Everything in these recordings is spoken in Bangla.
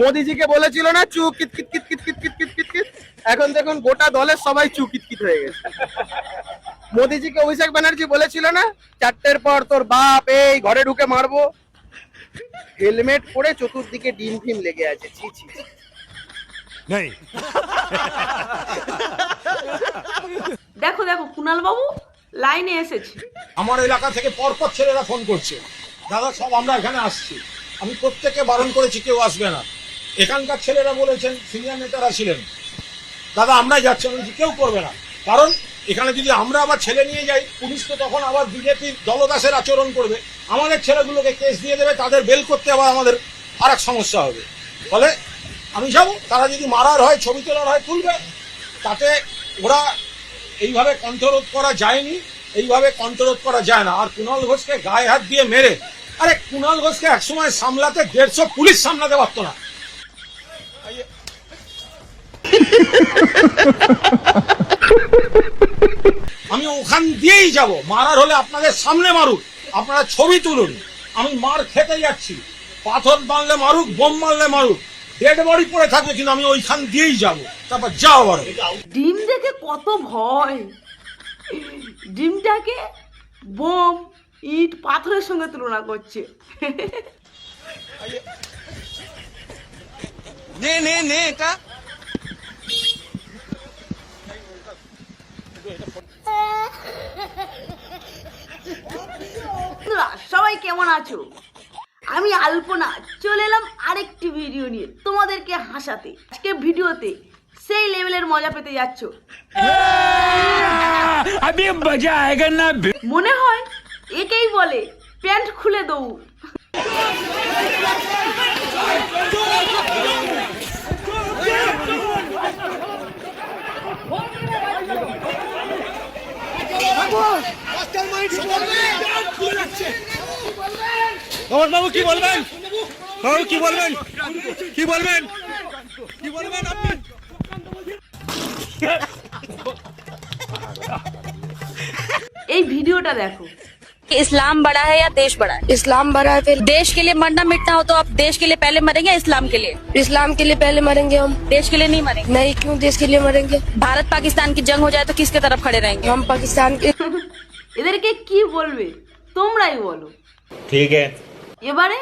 মোদিজিকে বলেছিল না চু কিত কিত কিত কিত কিত কিত কিত কিত কিত, এখন দেখুন গোটা দলের সবাই চু কিত কিত হয়ে গেছে। মোদিজিকে অভিষেক ব্যানার্জি বলেছিল না 4টের পর তোর বাপ এই ঘরে ঢুকে মারবো, হেলমেট পরে চতুর্দিকে ডিম ফিম লেগে আছে। ছি ছি नहीं দেখো দেখো কুণাল বাবু লাইনে এসেছে। আমার এলাকা থেকে পরপর ছেলেরা ফোন করছে, দাদা সব আমরা এখানে আসছি। আমি প্রত্যেককে বারণ করেছি কেউ আসবে না। এখানকার ছেলেরা বলেছেন, সিনিয়র নেতারা ছিলেন, দাদা আমরাই যাচ্ছি। আমি বলছি কেউ করবে না, কারণ এখানে যদি আমরা আবার ছেলে নিয়ে যাই, পুলিশ তো তখন আবার বিজেপির দলদাসের আচরণ করবে, আমাদের ছেলেগুলোকে কেস দিয়ে দেবে, তাদের বেল করতে আবার আমাদের আর এক সমস্যা হবে। ফলে আমি যাবো, তারা যদি মারার হয় ছবি তোলার হয় তুলবে, তাতে ওরা এইভাবে কণ্ঠরোধ করা যায়নি, এইভাবে কণ্ঠরোধ করা যায় না। আর কুণাল ঘোষকে গায়ে হাত দিয়ে মেরে, আরে কুণাল ঘোষকে একসময় সামলাতে 150 পুলিশ সামলাতে পারতো না। আমি ওখান দিয়েই যাব, মারার হলে আপনাদের সামনে মারুক, আপনারা ছবি তুলুন, আমি মার খেতে যাচ্ছি, পাথর মারলে মারুক, বোম মারলে মারুক, ডেড বডি পড়ে থাকবে, কিন্তু আমি ওইখান দিয়েই যাব। তারপর যাও আবার। ডিম দেখে কত ভয়, ডিমটাকে বোম ইট পাথরের সঙ্গে তুলনা করছে। ने ने ने এটা বন্ধুরা, সবাই কেমন আছো? আমি আলপনা চলে এলাম আরেকটি ভিডিও নিয়ে তোমাদেরকে হাসাতে। আজকে ভিডিওতে সেই লেভেলের মজা পেতে যাচ্ছ। अभी मजा आएगा ना। মনে হয় একেই বলে প্যান্ট খুলে দৌড়। বাবু কি বলবেন? বাবু কি বলবেন? কি বলবেন? কি বলবেন আপনি? এই ভিডিওটা দেখো। इस्लाम बड़ा है या देश बड़ा है? इस्लाम बड़ा है, फिर देश के लिए मरना मिटना हो तो आप देश के लिए पहले मरेंगे या इस्लाम के लिए? इस्लाम के लिए पहले मरेंगे हम। देश के लिए नहीं मरेंगे? नहीं, क्यों देश के लिए मरेंगे? भारत पाकिस्तान की जंग हो जाए तो किसके तरफ खड़े रहेंगे? हम पाकिस्तान के। এদেরকে কি বলবে তোমরাই বলো। ঠিক আছে, এবারে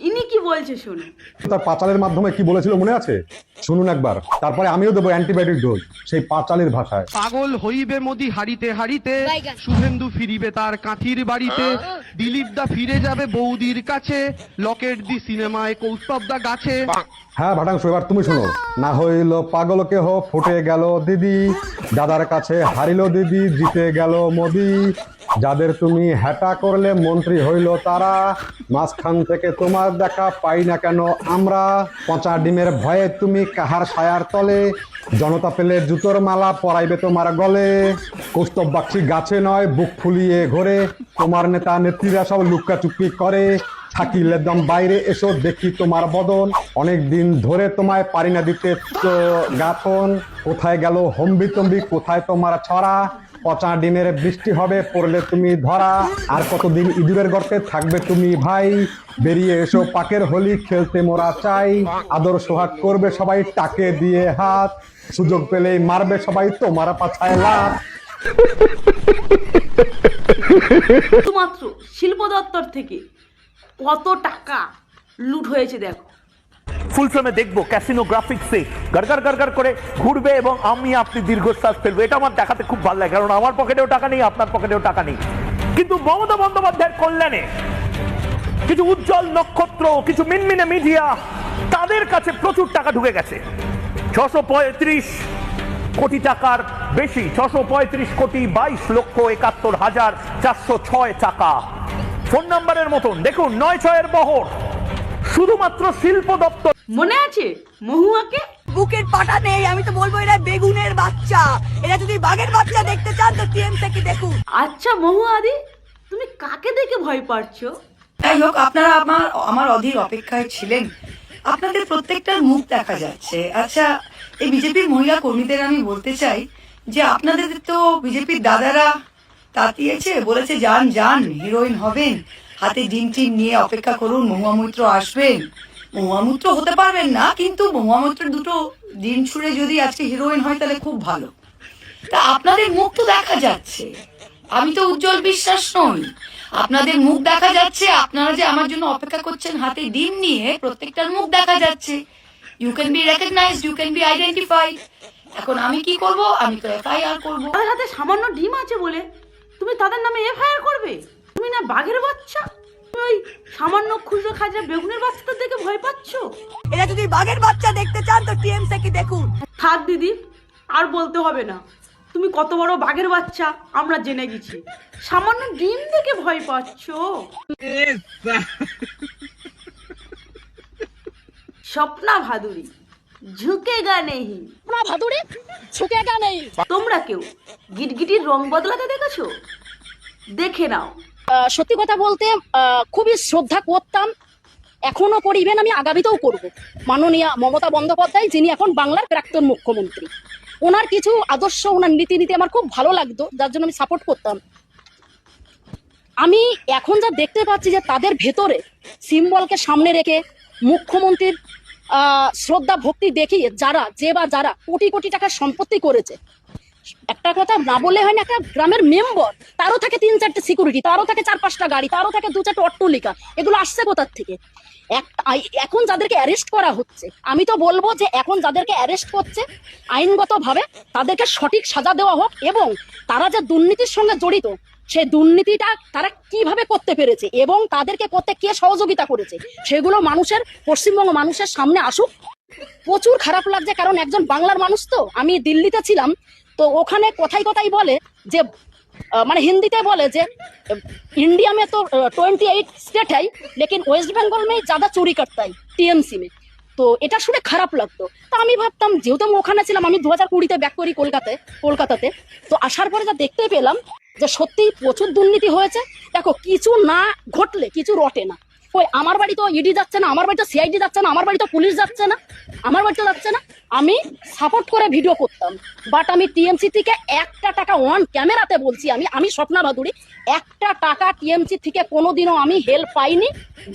ইনি কি বলছে শোনো। তার পাঁচালের মাধ্যমে কি বলেছিল মনে আছে? শুনুন একবার, তারপরে আমিও দেবো অ্যান্টিবায়োটিক ডোজ সেই পাঁচালের ভাষায়। পাগল হইবে মোদি হারিতে হারিতে, শুভেন্দু ফিরিবে তার কাঁথির বাড়িতে, দিলীপ দা ফিরে যাবে বৌদির কাছে, লকেট দি সিনেমায় কৌস্তব দা গাছে। হ্যাঁ ভাটাংশ, এবার তুমি শোনো। না হইল পাগল কেহ, ফুটে গেল দিদি, দাদার কাছে হারিল দিদি, জিতে গেল মোদি, যাদের তুমি হ্যাটা করলে মন্ত্রী হইল তারা, মাঝখান থেকে তোমার দেখা পাই না কেন আমরা, পচা ডিমের ভয়ে তুমি কাহার ছায়ার তলে, জনতা পেলে জুতোর মালা পরাইবে তোমার গলে, কৌস্তব বাক্সি গাছে নয় বুক ফুলিয়ে ঘোরে, তোমার নেতা নেত্রীরা সব লুকাচুপি করে, থাকিলে দম বাইরে এসো দেখি তোমার বদন, অনেক দিন ধরে তোমায় পারি না দিতে গাথন, কোথায় গেল হম্বি তম্বি, কোথায় তোমার ছড়া, পচা ডিমের বৃষ্টি হবে পড়লে তুমি ধরা, আর কতদিন ইঁদুরের গর্তে থাকবে তুমি ভাই, বেরিয়ে এসো পাকের হোলি খেলতে মোরা চাই, আদর সোহাগ করবে সবাই টাকে দিয়ে হাত, সুযোগ পেলেই মারবে সবাই তোমার পাছায় লাত। শুধুমাত্র শিল্প দপ্তর থেকে কত টাকা লুট হয়েছে দেখো। ফুল ফ্রেমে দেখবো ক্যাসিনো গ্রাফিক্সে গড়গড় গড়গড় করে ঘুরবে এবং আমি আপনি দীর্ঘশ্বাস ফেলবো। এটা আমার দেখাতে খুব ভালো লাগে, কারণ আমার পকেটেও টাকা নেই, আপনার পকেটেও টাকা নেই, কিন্তু মমতা বন্দ্যোপাধ্যায়ের কল্যাণে কিছু উজ্জ্বল নক্ষত্র, কিছু মিনমিনে মিডিয়া, তাদের কাছে প্রচুর টাকা ঢুকে গেছে। 635 কোটি টাকার বেশি, 635 কোটি 22,71,406 টাকা। ফোন নাম্বারের মতন দেখুন 96 বহর, শুধুমাত্র শিল্প দপ্তর। মনে আছে মহুয়াকে? বুকের পাটা নেই, আমি তো বলবো এরা বেগুনের বাচ্চা। এরা যদি বাঘের বাচ্চা দেখতে চান তো টিএম থেকে দেখুন। আচ্ছা মহুয়াদি, তুমি কাকে দেখে ভয় পাচ্ছো? যাই হোক, আপনারা আমার অধীর অপেক্ষায় ছিলেন। আপনাদের প্রত্যেকটার মুখ দেখা যাচ্ছে। আচ্ছা, এই বিজেপির মহিলা কর্মীদের আমি বলতে চাই যে আপনাদের তো বিজেপির দাদারা তাতিয়েছে, বলেছে যান যান হিরোইন হবেন, হাতে ডিম টিম নিয়ে অপেক্ষা করুন, মহুয়া মৈত্র আসবেন। মহামূত্র হতে পারবেন না, কিন্তু মহামূত্রের দুটো ডিম ছুঁড়ে যদি আজকে হিরোইন হয় তাহলে খুব ভালো। তা আপনাদের মুখ তো দেখা যাচ্ছে, আমি তো উজ্জ্বল বিশ্বাস নই, আপনাদের মুখ দেখা যাচ্ছে। আপনারা যে আমার জন্য অপেক্ষা করছেন হাতে ডিম নিয়ে, প্রত্যেকটার মুখ দেখা যাচ্ছে। You can be recognised, you can be identified. এখন আমি কি করব? আমি তো এফআইআর করব। তাদের হাতে সামান্য ডিম আছে বলে তুমি তাদের নামে এফআইআর করবে? তুমি না বাঘের বাচ্চা, তুমি ওই সামান্য খুচরো খাজা বেগুনের বাচ্চাদের দেখে ভয় পাচ্ছ? এরা যদি বাঘের বাচ্চা দেখতে চান তো টিএমসি দেখুন। থাক দিদি, আর বলতে হবে না, তুমি কত বড় বাঘের বাচ্চা আমরা জেনে গেছি। সামান্য ডিম দেখে ভয় পাচ্ছ? স্বপ্না ভাদুরী ঝুঁকেগা নেই, भादुड़ी झुकेगा नहीं। তোমরা কেউ গিটগিটির রং বদলাতে দেখেছো? দেখে নাও। সত্যি কথা বলতে খুবই শ্রদ্ধা করতাম, এখনো করি, ইভেন আমি আগামীতেও করব মাননীয়া মমতা বন্দ্যোপাধ্যায়, যিনি এখন বাংলার প্রাক্তন মুখ্যমন্ত্রী। ওনার কিছু আদর্শ, ওনার নীতি আমার খুব ভালো লাগতো, যার জন্য আমি সাপোর্ট করতাম। আমি এখন যা দেখতে পাচ্ছি যে তাদের ভেতরে সিম্বলকে সামনে রেখে মুখ্যমন্ত্রীর শ্রদ্ধা ভক্তি দেখিয়ে যারা কোটি কোটি টাকার সম্পত্তি করেছে, একটা কথা না বললে হয় না, একটা গ্রামের মেম্বার, তারও থাকে 3-4টে সিকিউরিটি, তারও থাকে 4-5টা গাড়ি, তারও থাকে 2-4টে অট্টালিকা, এগুলো আসছে কোথার থেকে? এখন যাদেরকে অ্যারেস্ট করা হচ্ছে, আমি তো বলবো যে এখন যাদেরকে অ্যারেস্ট করছে আইনগতভাবে তাদেরকে সঠিক সাজা দেওয়া হোক, এবং তারা যে দুর্নীতির সঙ্গে জড়িত সেই দুর্নীতিটা তারা কিভাবে করতে পেরেছে এবং তাদেরকে করতে কে সহযোগিতা করেছে সেগুলো পশ্চিমবঙ্গ মানুষের সামনে আসুক। প্রচুর খারাপ লাগছে, কারণ একজন বাংলার মানুষ তো, আমি দিল্লিতে ছিলাম, তো ওখানে কথাই বলে যে মানে হিন্দিতে বলে যে इंडिया में तो 28 स्टेट है लेकिन वेस्ट बंगाल में ज्यादा चोरी करता है टीएमसी में। তো এটা শুনে খারাপ লাগতো। তো আমি ভাবতাম, যেহেতু আমি ওখানে ছিলাম, আমি 2020-তে ব্যাক করি কলকাতাতে, তো আসার পরে যা দেখতে পেলাম যে সত্যি প্রচুর দুর্নীতি হয়েছে। দেখো, কিছু না ঘটলে কিছু রটে না। ওই আমার বাড়ি তো ইডি যাচ্ছে না, আমার বাড়ি তো সিআইডি যাচ্ছে না, আমার বাড়ি তো পুলিশ যাচ্ছে না, আমার বাড়িতে যাচ্ছে না। আমি সাপোর্ট করে ভিডিও করতাম, বাট আমি টিএমসি থেকে 1টা টাকা অন ক্যামেরাতে বলছি, আমি স্বপ্না ভাদুড়ী 1টা টাকা টিএমসি থেকে কোনোদিনও আমি হেল্প পাইনি।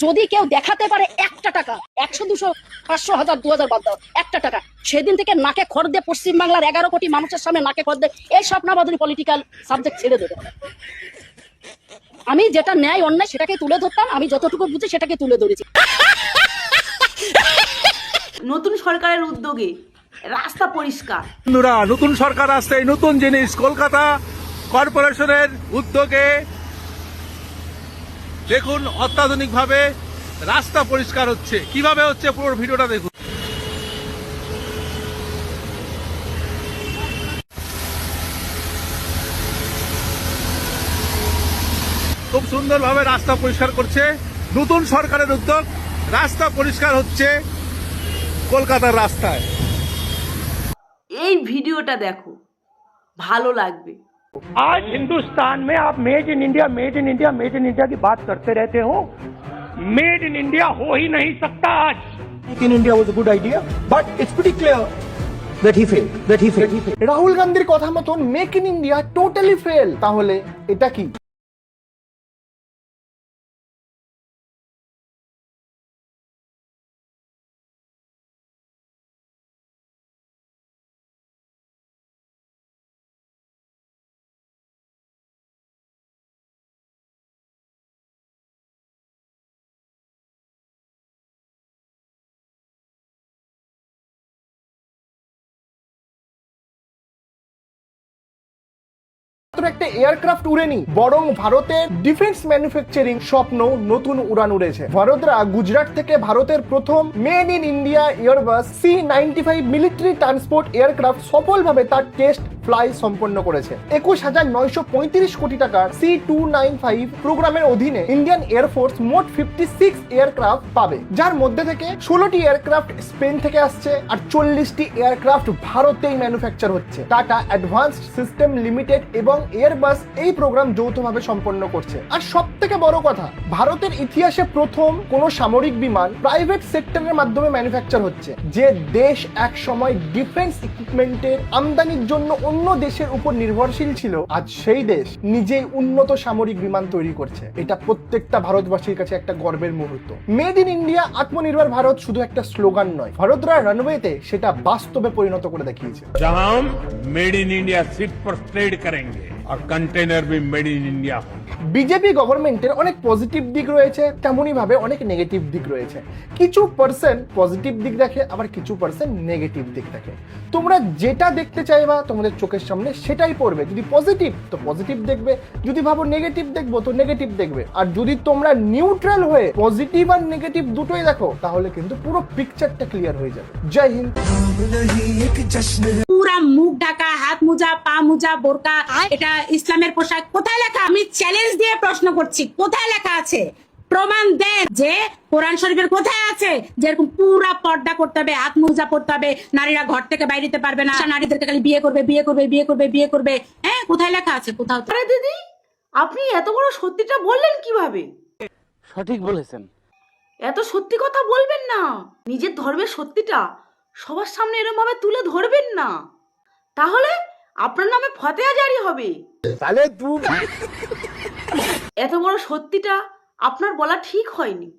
যদি কেউ দেখাতে পারে 1টা টাকা, 100, 200, 500, 1000, 2000 বাদ দাও, 1টা টাকা, সেদিন থেকে নাকে খড় দিয়ে পশ্চিমবাংলার 11 কোটি মানুষের সামনে নাকে খড় দিয়ে এই স্বপ্না ভাদুড়ী পলিটিক্যাল সাবজেক্ট ছেড়ে দেবে। আমি যেটা ন্যায় অন্যায় সেটাকে তুলে ধরতাম, আমি যতটুকু বুঝি সেটাকে তুলে ধরেছি। নতুন সরকারের উদ্যোগে রাস্তা পরিষ্কার। বন্ধুরা, নতুন সরকার আসছে, নতুন জিনিস, কলকাতা কর্পোরেশনের উদ্যোগে দেখুন অত্যাধুনিক ভাবে রাস্তা পরিষ্কার হচ্ছে। কিভাবে হচ্ছে পুরো ভিডিওটা দেখুন। খুব সুন্দরভাবে রাস্তা পরিষ্কার করছে, নতুন সরকারের উদ্যোগ, রাস্তা পরিষ্কার হচ্ছে কলকাতার রাস্তায়। এই ভিডিওটা দেখো, ভালো লাগবে। आज हिंदुस्तान में आप मेड इन इंडिया की बात करते रहते हो, मेड इन इंडिया हो ही नहीं सकता। आज Make in India was a good idea, but it's pretty clear that he failed. Rahul গান্ধীর কথা মতন make in India totally fail. তাহলে এটা কি? একটা এয়ারক্রাফট উড়েনি, বরং ভারতের ডিফেন্স ম্যানুফ্যাকচারিং স্বপ্ন নতুন উড়ান উড়েছে। ভারতরা গুজরাট থেকে ভারতের প্রথম made in India Airbus C-95 military transport aircraft সফলভাবে তার টেস্ট ফ্লাই সম্পন্ন করেছে। 21,935 কোটি টাকার C-295 প্রোগ্রামের অধীনে ইন্ডিয়ান এয়ারফোর্স মোট 56 এয়ারক্রাফট পাবে, যার মধ্যে থেকে 16টি এয়ারক্রাফট স্পেন থেকে আসছে আর 40টি এয়ারক্রাফট ভারতেই ম্যানুফ্যাকচার হচ্ছে। টাটা অ্যাডভান্সড সিস্টেম লিমিটেড এবং এয়ারবাস এই প্রোগ্রাম যৌথভাবে সম্পন্ন করছে। আর সব থেকে বড় কথা, ভারতের ইতিহাসে প্রথম কোন সামরিক বিমান প্রাইভেট সেক্টরের মাধ্যমে ম্যানুফ্যাকচার হচ্ছে। যে দেশ এক সময় ডিফেন্স ইকুইপমেন্টের আমদানির জন্য অন্য অন্য দেশের উপর নির্ভরশীল ছিল, আজ সেই দেশ নিজেই উন্নত সামরিক বিমান তৈরি করছে। এটা প্রত্যেকটা ভারতবাসীর কাছে একটা গর্বের মুহূর্ত। মেড ইন ইন্ডিয়া, আত্মনির্ভর ভারত শুধু একটা স্লোগান নয়, ভারতরা রানওয়েতে সেটা বাস্তবে পরিণত করে দেখিয়েছে। जहां हम मेड इन इंडिया सिर्फ पर ट्रेड करेंगे और कंटेनर भी मेड इन इंडिया होंगे। বিজেপি গভর্নমেন্টের অনেক পজিটিভ দিক রয়েছে, তেমনই ভাবে অনেক নেগেটিভ দিক রয়েছে। কিছু পার্সেন্ট পজিটিভ দিক দেখে, আবার কিছু পার্সেন্ট নেগেটিভ দিক দেখে। তোমরা যেটা দেখতে চাইবা তোমাদের চোখের সামনে সেটাই পড়বে। যদি পজিটিভ তো পজিটিভ দেখবে, যদি ভাবো নেগেটিভ দেখবো তো নেগেটিভ দেখবে। আর যদি তোমরা নিউট্রাল হয়ে পজিটিভ আর নেগেটিভ দুটোই দেখো তাহলে কিন্তু পুরো পিকচারটা ক্লিয়ার হয়ে যাবে। জয় হিন্দ। পুরা মুখ ঢাকা, হাত মোজা, পা মোজা, বোরকা, এটা ইসলামের পোশাক। কোথায় লেখা? আমি চ্যালেঞ্জ দিয়ে প্রশ্ন করছি, কোথায় লেখা আছে? প্রমাণ দেন যে কোরআন শরীফের কোথায় আছে যেরকম পুরা পর্দা করতে হবে, হাত মোজা পড়তে হবে, নারীরা ঘর থেকে বাইরে যেতে পারবে না, নারীদেরকে খালি বিয়ে করবে বিয়ে করবে বিয়ে করবে বিয়ে করবে। হ্যাঁ, কোথায় লেখা আছে? কোথাও। আরে দিদি, আপনি এত বড় সত্যিটা বললেন কিভাবে? সঠিক বলেছেন। এত সত্যি কথা বলবেন না, নিজের ধর্মের সত্যিটা সবার সামনে এরকম ভাবে তুলে ধরবেন না, তাহলে আপনার নামে ফতেয়া জারি হবে। তাহলে তুই এত বড় সত্যিটা আপনার বলা ঠিক হয়নি।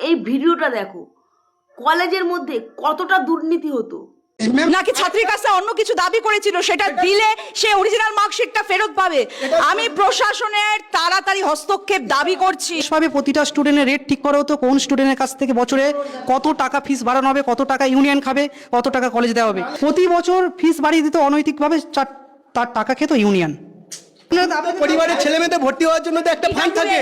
এই ভিডিওটা দেখো, কলেজের মধ্যে কতটা দুর্নীতি হতো। নাকি ছাত্রীর কাছে অন্য কিছু দাবি করেছিল, সেটা দিলে সে অরিজিনাল মার্কশিটটা ফেরত পাবে। আমি প্রশাসনের তাড়াতাড়ি হস্তক্ষেপ দাবি করছি। সবে প্রতিটা স্টুডেন্টের রেট ঠিক করা হতো, কোন স্টুডেন্টের কাছ থেকে বছরে কত টাকা ফিস বাড়ানো হবে, কত টাকা ইউনিয়ন খাবে, কত টাকা কলেজ দেওয়া হবে। প্রতি বছর ফিস বাড়িয়ে দিত অনৈতিকভাবে, তার টাকা খেত ইউনিয়ন। পরিবারের ছেলে মেয়েদের ভর্তি হওয়ার জন্য তো একটা ফান্ড থাকে,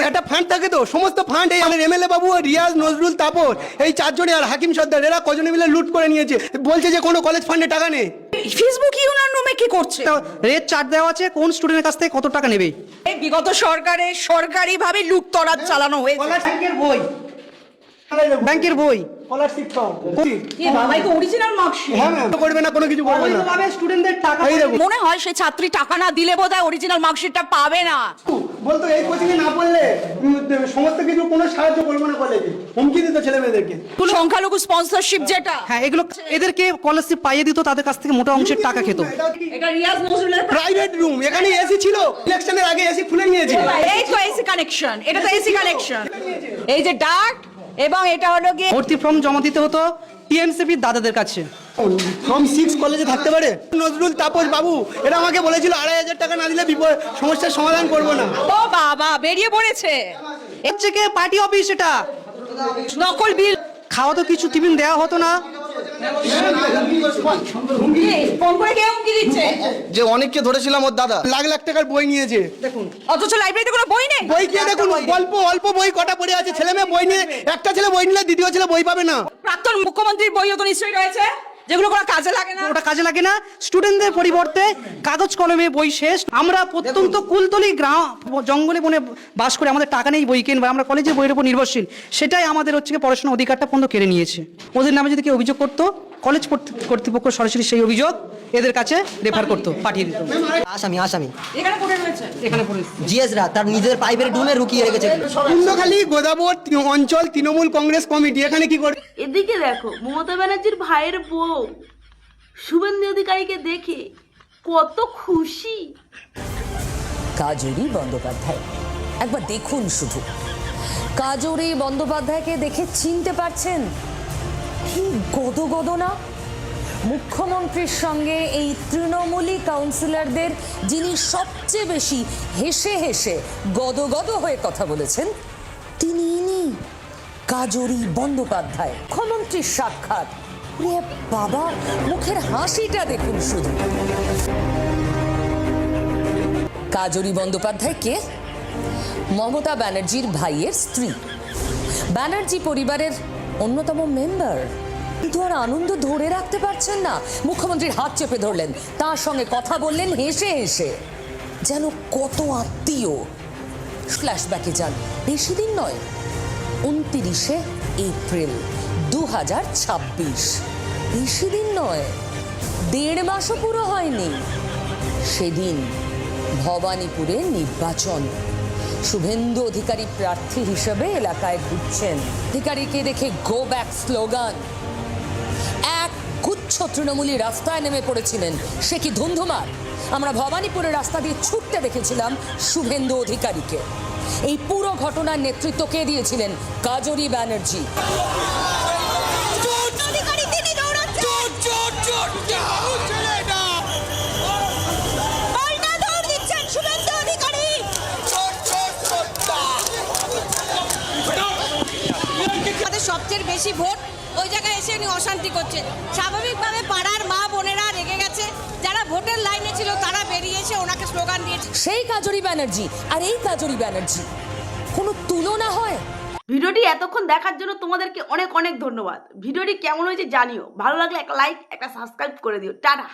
একটা ফান্ড থাকে তো। সমস্ত ফান্ড এই আমাদের এমএলএ বাবু, রিয়াজ, নজরুল, তাপর, এই চারজনে আর হাকিম সর্দার, এরা কজনে মিলে লুট করে নিয়েছে। বলছে যে কোনো কলেজ ফান্ডে টাকা নেই। ফেসবুক ইউনিয়ন রুমে কি করছে? রেট চার্ট দেওয়া আছে কোন স্টুডেন্টের কাছ থেকে কত টাকা নেবে। এই বিগত সরকারে সরকারিভাবে লুটতরাজ চালানো হয়েছে। ব্যাংকের বই, ব্যাংকের বই, স্কলারশিপ বাবাই তো অরিজিনাল মার্কশিট। হ্যাঁ ম্যাম, করবে না, কোনো কিছু করবে না। স্টুডেন্টদের টাকা মনে হয় সেই ছাত্রী টাকা না দিলে বোধহয় অরিজিনাল মার্কশিটটা পাবে না। বলতো এই কোচিং এ না পড়লে সমস্ত কিছু কোনো সাহায্য করবো না কলেজে, হুমকি দিত ছেলে মেয়েদেরকে। সংখ্যালঘু স্পন্সরশিপ যেটা, হ্যাঁ, এগুলো এদেরকে স্কলারশিপ পাইয়ে দিত, তাদের কাছ থেকে মোটা অংশের টাকা খেত। এটা রিয়াজ নজরুলের প্রাইভেট রুম, এখানে এসি ছিল, ইলেকশনের আগে এসি খুলে নিয়েছে। এই তো এসি কানেকশন, এটা তো এসি কানেকশন। এই যে ডার্ট, এবং এটা হলো গিয়ে ভর্তি ফর্ম জমা দিতে হতো টিএমসিপির দাদাদের কাছে। ফর্ম 6 কলেজে থাকতে পারে। নজরুল, তাপস বাবু এরা আমাকে বলেছিল 2500 টাকা না দিলে সমস্যার সমাধান করবো না। ও বাবা, বেরিয়ে পড়েছে। এর থেকে পার্টি অফিস, এটা নকল বিল। খাওয়া তো কিছু টিফিন দেওয়া হতো না। ফোন করে কেউ কি দিচ্ছে যে অনেককে ধরেছিলাম ওর দাদা লাখ লাখ টাকার বই নিয়েছে। দেখুন, অথচ লাইব্রেরিতে কোনো বই নেই। বই কি দেখুন, অল্প অল্প বই কটা পড়ে আছে। ছেলে মেয়ে বই নিয়ে, একটা ছেলে বই নিলে দ্বিতীয় ছেলে বই পাবে না। প্রাক্তন মুখ্যমন্ত্রীর বইও তো নিশ্চয়ই রয়েছে, যেগুলো কোনো কাজে লাগে না। ওটা কাজে লাগে না, স্টুডেন্টদের পরিবর্তে কাগজ কলমে বই শেষ। আমরা প্রত্যন্ত কুলতলি গ্রাম জঙ্গলে বনে বাস করে, আমাদের টাকা নেই বই কিনবো, আমরা কলেজের বইয়ের উপর নির্ভরশীল। সেটাই আমাদের হচ্ছে পড়াশোনার অধিকারটা পর্যন্ত কেড়ে নিয়েছে। ওদের নামে যদি কেউ অভিযোগ করতো, কলেজ কর্তৃপক্ষ সরাসরি সেই অভিযোগ এদের কাছে রেফার করতো, পাঠিয়ে দিত। আসামি এখানে পড়ে রয়েছে, এখানে পড়েছে জিএসরা তার নিজের পাইপের ডুমে রুকিয়ে রেখেছে। কুন্দখালী গোদাবর অঞ্চল তৃণমূল কংগ্রেস কমিটি এখানে কি করে? এদিকে দেখো, মমতা ব্যানার্জির ভাইয়ের বউ শুভেন্দু অধিকারীকে দেখে কত খুশি। কাজরি বন্দ্যোপাধ্যায়, একবার দেখুন শুধু, কাজরি বন্দ্যোপাধ্যায়কে দেখে চিনতে পারছেন? কি গদগদ না! মুখ্যমন্ত্রীর সঙ্গে এই তৃণমূলী কাউন্সিলরদের যিনি সবচেয়ে বেশি হেসে হেসে গদগদ হয়ে কথা বলেছেন, তিনি কাজরি বন্দ্যোপাধ্যায়। মুখ্যমন্ত্রীর সাক্ষাৎ, বাবা, মুখের হাসিটা দেখুন শুধু। কাজরি বন্দ্যোপাধ্যায় কে? মমতা ব্যানার্জির ভাইয়ের স্ত্রী, ব্যানার্জি পরিবারের অন্যতম মেম্বার। কিন্তু আর আনন্দ ধরে রাখতে পারছেন না, মুখ্যমন্ত্রীর হাত চেপে ধরলেন, তার সঙ্গে কথা বললেন হেসে হেসে, যেন কত আত্মীয়। ফ্ল্যাশব্যাকে যান, বেশি দিন নয়, 29শে এপ্রিল 2026, বেশি দিন নয়, 1.5 মাসও পুরো হয়নি। সেদিন ভবানীপুরে নির্বাচন, শুভেন্দু অধিকারী প্রার্থী হিসেবে এলাকায় ঘুরছেন। অধিকারীকে দেখে গো ব্যাক স্লোগান, তৃণমূলী রাস্তায় নেমে পড়েছিলেন, সে কি ধুন্ধুমার। আমরা ভবানীপুরের রাস্তা দিয়ে ছুটতে দেখেছিলাম শুভেন্দু অধিকারীকে। এই পুরো ঘটনার নেতৃত্ব কে দিয়েছিলেন? কাজরি ব্যানার্জি। সবচেয়ে বেশি ভোট ওই জায়গায় এসে উনি অশান্তি করছেন। স্বাভাবিকভাবে পাড়ার মা বোনেরা রেগে গেছে, যারা ভোটের লাইনে ছিল তারা বেরিয়ে এসে ওনাকে স্লোগান দিয়েছে। সেই কাজরি ব্যানার্জি আর এই কাজরি ব্যানার্জি কোনো তুলনা হয়? ভিডিওটি এতক্ষণ দেখার জন্য তোমাদেরকে অনেক অনেক ধন্যবাদ। ভিডিওটি কেমন হয়েছে জানিও, ভালো লাগলে একটা লাইক একটা সাবস্ক্রাইব করে দিও। টাটা।